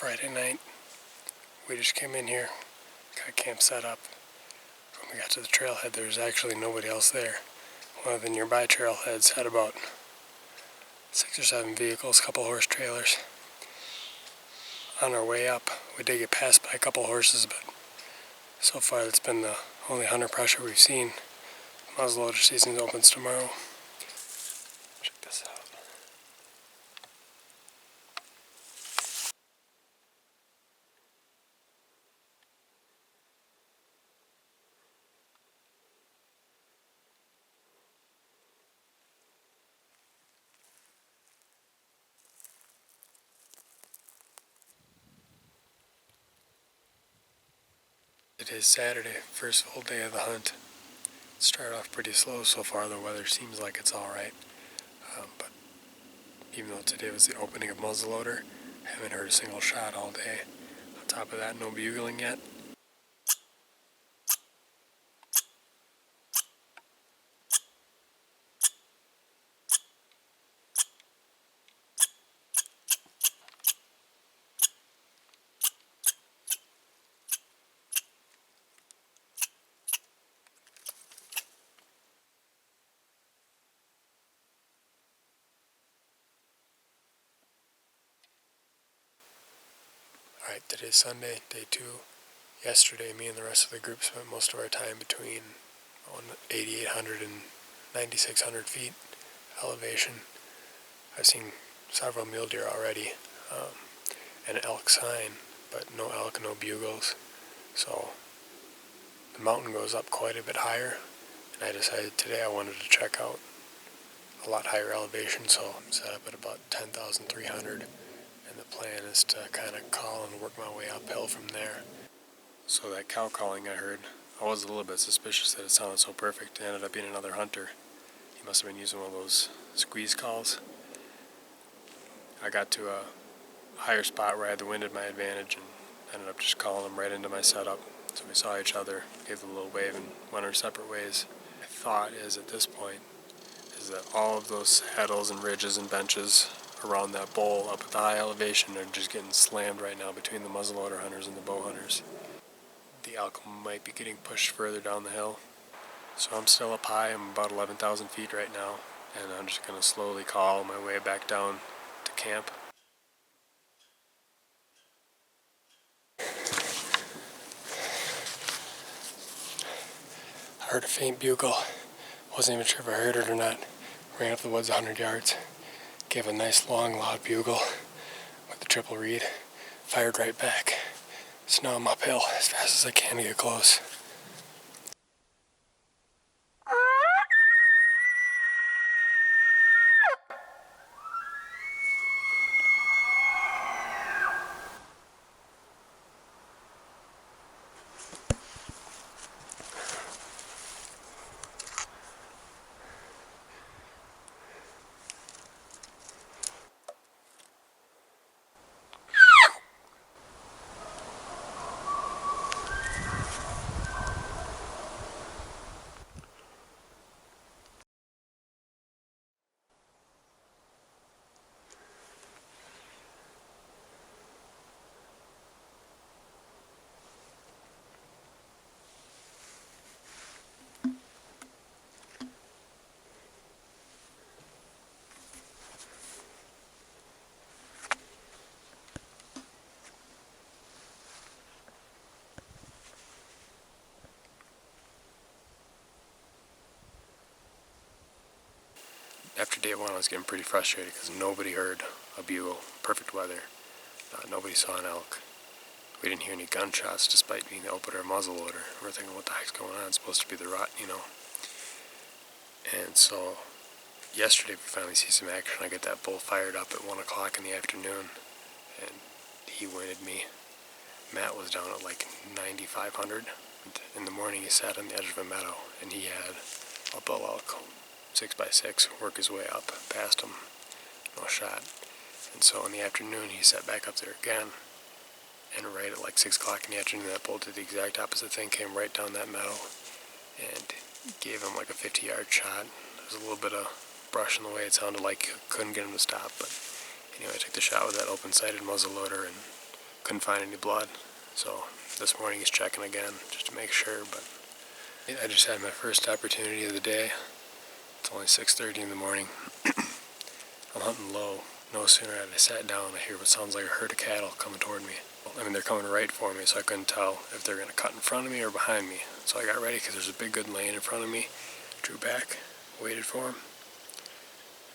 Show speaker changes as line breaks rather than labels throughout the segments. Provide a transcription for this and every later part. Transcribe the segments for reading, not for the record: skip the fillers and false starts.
Friday night. We just came in here, got camp set up. When we got to the trailhead, there was actually nobody else there. One of the nearby trailheads had about 6 or 7 vehicles, a couple horse trailers. On our way up, we did get passed by a couple horses, but so far it's been the only hunter pressure we've seen. Muzzleloader season opens tomorrow. Check this out. It is Saturday, first full day of the hunt. It started off pretty slow so far. The weather seems like it's alright. But even though today was the opening of muzzleloader, haven't heard a single shot all day. On top of that, no bugling yet. Alright, today's Sunday, day 2. Yesterday, me and the rest of the group spent most of our time between 8,800 and 9,600 feet elevation. I've seen several mule deer already, and an elk sign, but no elk, no bugles. So the mountain goes up quite a bit higher, and I decided today I wanted to check out a lot higher elevation, so I'm set up at about 10,300. And the plan is to kind of call and work my way uphill from there. So that cow calling I heard, I was a little bit suspicious that it sounded so perfect. It ended up being another hunter. He must have been using one of those squeeze calls. I got to a higher spot where I had the wind at my advantage and ended up just calling him right into my setup. So we saw each other, gave a little wave, and went our separate ways. My thought is at this point is that all of those saddles and ridges and benches around that bowl up at the high elevation are just getting slammed right now between the muzzleloader hunters and the bow hunters. The elk might be getting pushed further down the hill. So I'm still up high. I'm about 11,000 feet right now, and I'm just going to slowly call my way back down to camp. I heard a faint bugle. Wasn't even sure if I heard it or not. Ran up the woods 100 yards. Gave a nice long loud bugle with the triple reed. Fired right back. So now I'm uphill as fast as I can to get close. After day 1, I was getting pretty frustrated because nobody heard a bugle. Perfect weather. Nobody saw an elk. We didn't hear any gunshots despite being the opener muzzleloader. We're thinking, what the heck's going on? It's supposed to be the rut, And so yesterday we finally see some action. I get that bull fired up at 1 o'clock in the afternoon, and he winded me. Matt was down at like 9,500. In the morning he sat on the edge of a meadow, and he had a bull elk 6x6 work his way up past him. No shot. And so in the afternoon he sat back up there again, and right at like 6 o'clock in the afternoon that bull did the exact opposite thing, came right down that meadow and gave him like a 50-yard shot. There was a little bit of brush in the way. It sounded like couldn't get him to stop, but anyway, I took the shot with that open-sighted muzzleloader and couldn't find any blood. So this morning he's checking again just to make sure, but I just had my first opportunity of the day. It's only 6:30 in the morning. I'm hunting low. No sooner had I sat down, I hear what sounds like a herd of cattle coming toward me. I mean, they're coming right for me, so I couldn't tell if they're going to cut in front of me or behind me. So I got ready because there's a big good lane in front of me. Drew back, waited for them,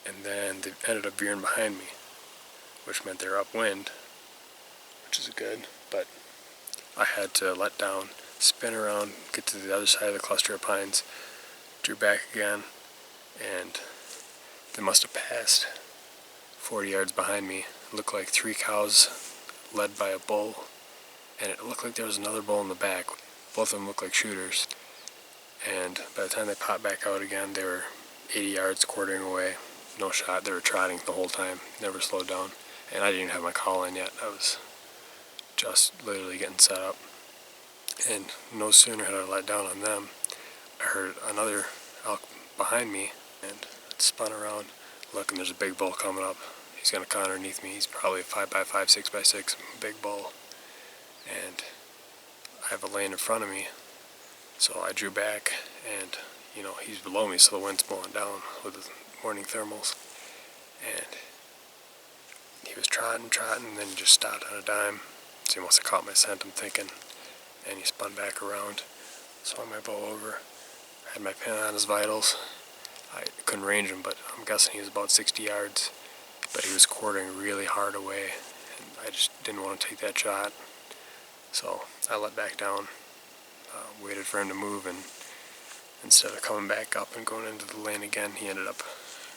and then they ended up veering behind me, which meant they're upwind, which is good, but I had to let down, spin around, get to the other side of the cluster of pines, drew back again, and they must have passed 40 yards behind me. It looked like 3 cows led by a bull, and it looked like there was another bull in the back. Both of them looked like shooters, and by the time they popped back out again, they were 80 yards, quartering away. No shot. They were trotting the whole time, never slowed down, and I didn't even have my call in yet. I was just literally getting set up, and no sooner had I let down on them, I heard another elk behind me, and it spun around. Look, and there's a big bull coming up. He's going to come underneath me. He's probably a 5x5, 6x6 big bull, and I have a lane in front of me, so I drew back, and he's below me, so the wind's blowing down with the morning thermals, and he was trotting, and then he just stopped on a dime. So he must have caught my scent, I'm thinking, and he spun back around. Swung my bow over, had my pin on his vitals. I couldn't range him, but I'm guessing he was about 60 yards, but he was quartering really hard away, and I just didn't want to take that shot. So I let back down, waited for him to move, and instead of coming back up and going into the lane again, he ended up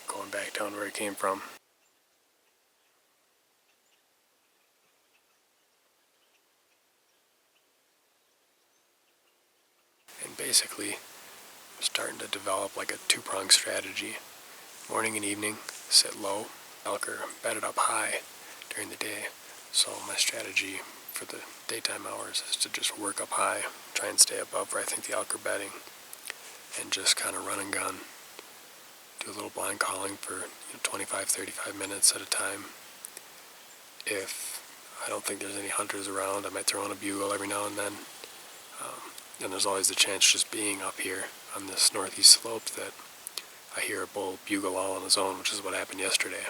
going back down where he came from. And basically, I'm starting to develop like a two-pronged strategy. Morning and evening, sit low. Elk are bedded up high during the day, so my strategy for the daytime hours is to just work up high, try and stay above where I think the elk are bedding, and just kind of run and gun. Do a little blind calling for 25-35 minutes at a time. If I don't think there's any hunters around, I might throw on a bugle every now and then. And there's always the chance, just being up here on this northeast slope, that I hear a bull bugle all on his own, which is what happened yesterday.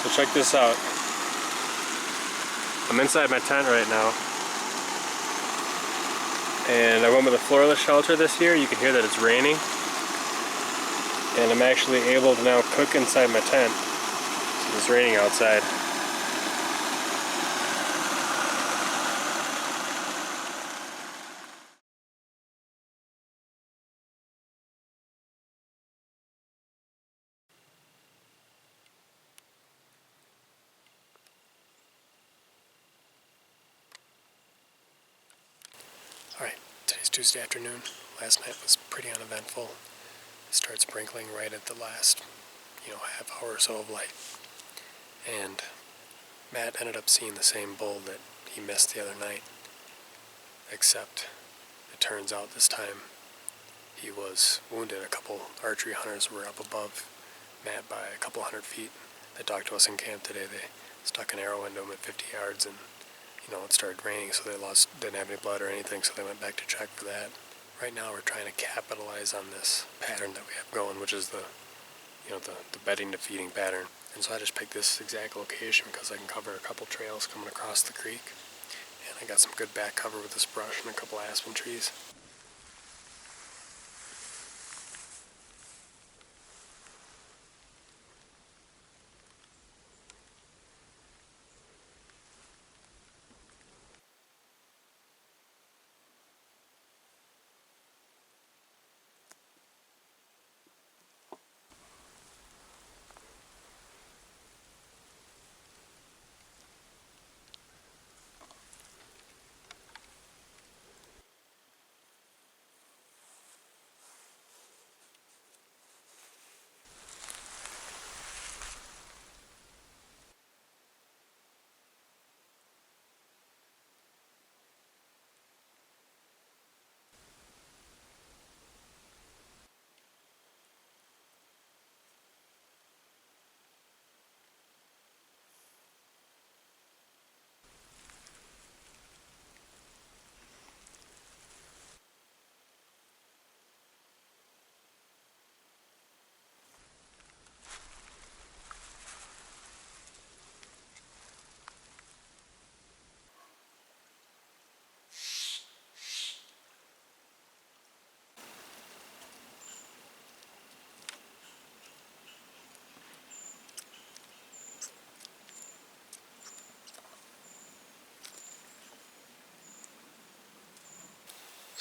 So check this out. I'm inside my tent right now, and I went with a floorless shelter this year. You can hear that it's raining, and I'm actually able to now cook inside my tent. It's raining outside. Alright, today's Tuesday afternoon. Last night was pretty uneventful. It started sprinkling right at the last, half hour or so of light. And Matt ended up seeing the same bull that he missed the other night, except it turns out this time he was wounded. A couple archery hunters were up above Matt by a couple 100 feet. They talked to us in camp today. They stuck an arrow into him at 50 yards, and it started raining, so they didn't have any blood or anything, so they went back to check for that. Right now we're trying to capitalize on this pattern that we have going, which is the bedding to feeding pattern. And so I just picked this exact location because I can cover a couple trails coming across the creek, and I got some good back cover with this brush and a couple aspen trees.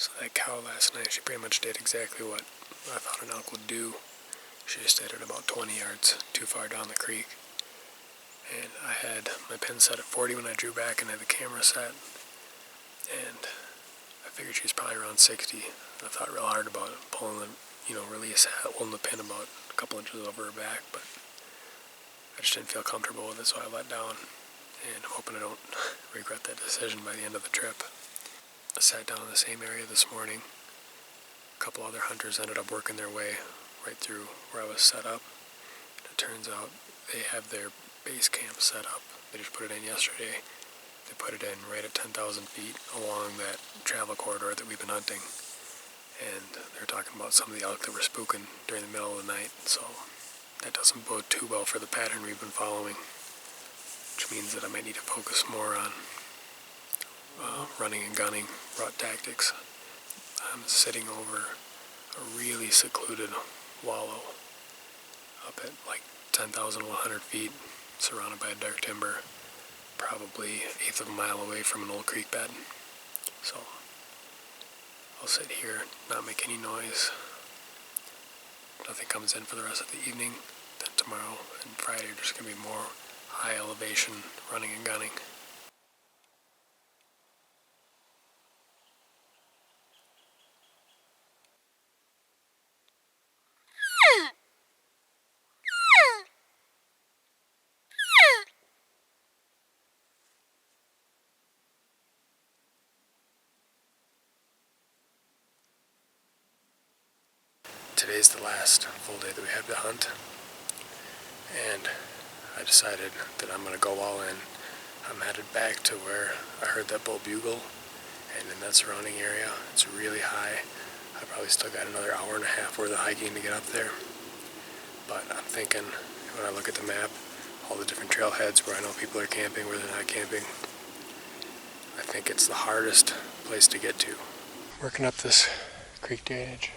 So that cow last night, she pretty much did exactly what I thought an elk would do. She just stayed at about 20 yards too far down the creek. And I had my pin set at 40 when I drew back and had the camera set. And I figured she was probably around 60. I thought real hard about it, pulling the, release, holding the pin about a couple inches over her back, but I just didn't feel comfortable with it, so I let down. And I'm hoping I don't regret that decision by the end of the trip. I sat down in the same area this morning. A couple other hunters ended up working their way right through where I was set up. And it turns out they have their base camp set up. They just put it in yesterday. They put it in right at 10,000 feet along that travel corridor that we've been hunting. And they're talking about some of the elk that were spooking during the middle of the night. So that doesn't bode too well for the pattern we've been following, which means that I might need to focus more on running and gunning rut tactics. I'm sitting over a really secluded wallow up at like 10,100 feet, surrounded by dark timber, probably 1/8 of a mile away from an old creek bed. So I'll sit here, not make any noise. Nothing comes in for the rest of the evening. Then tomorrow and Friday are just going to be more high elevation running and gunning. Today's the last full day that we have to hunt, and I decided that I'm going to go all in. I'm headed back to where I heard that bull bugle, and in that surrounding area, it's really high. I probably still got another hour and a half worth of hiking to get up there, but I'm thinking, when I look at the map, all the different trailheads where I know people are camping, where they're not camping, I think it's the hardest place to get to. Working up this creek drainage,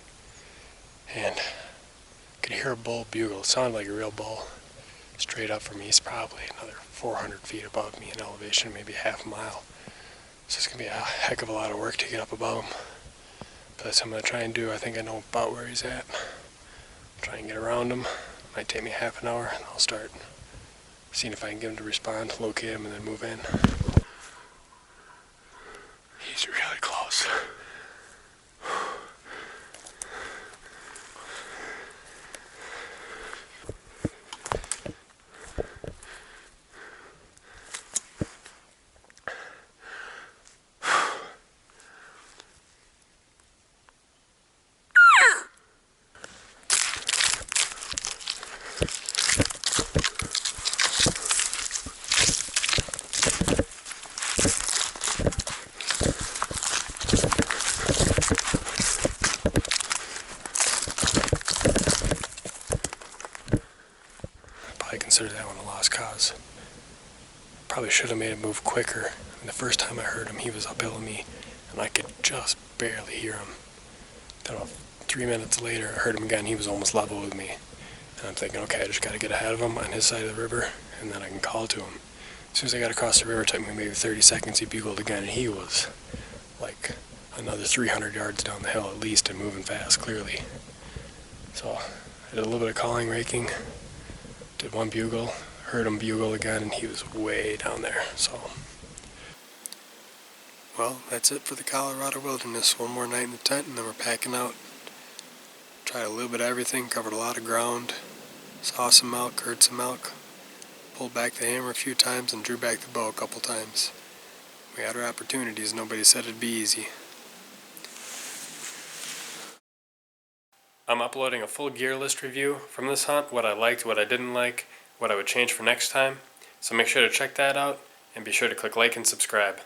and I could hear a bull bugle. It sounded like a real bull. Straight up from me, he's probably another 400 feet above me in elevation, maybe half a mile. So it's going to be a heck of a lot of work to get up above him. But that's what I'm going to try and do. I think I know about where he's at. Try and get around him. Might take me half an hour, and I'll start seeing if I can get him to respond, locate him, and then move in. He's really close. Consider that one a lost cause. Probably should have made him move quicker. And the first time I heard him, he was uphill of me, and I could just barely hear him. Then about 3 minutes later, I heard him again. He was almost level with me. And I'm thinking, okay, I just got to get ahead of him on his side of the river, and then I can call to him. As soon as I got across the river, it took me maybe 30 seconds. He bugled again, and he was like another 300 yards down the hill at least, and moving fast, clearly. So I did a little bit of calling, raking. Did one bugle, heard him bugle again, and he was way down there. So, well, that's it for the Colorado wilderness. One more night in the tent, and then we're packing out. Tried a little bit of everything, covered a lot of ground, saw some elk, heard some elk, pulled back the hammer a few times, and drew back the bow a couple times. We had our opportunities. Nobody said it'd be easy. I'm uploading a full gear list review from this hunt, what I liked, what I didn't like, what I would change for next time. So make sure to check that out, and be sure to click like and subscribe.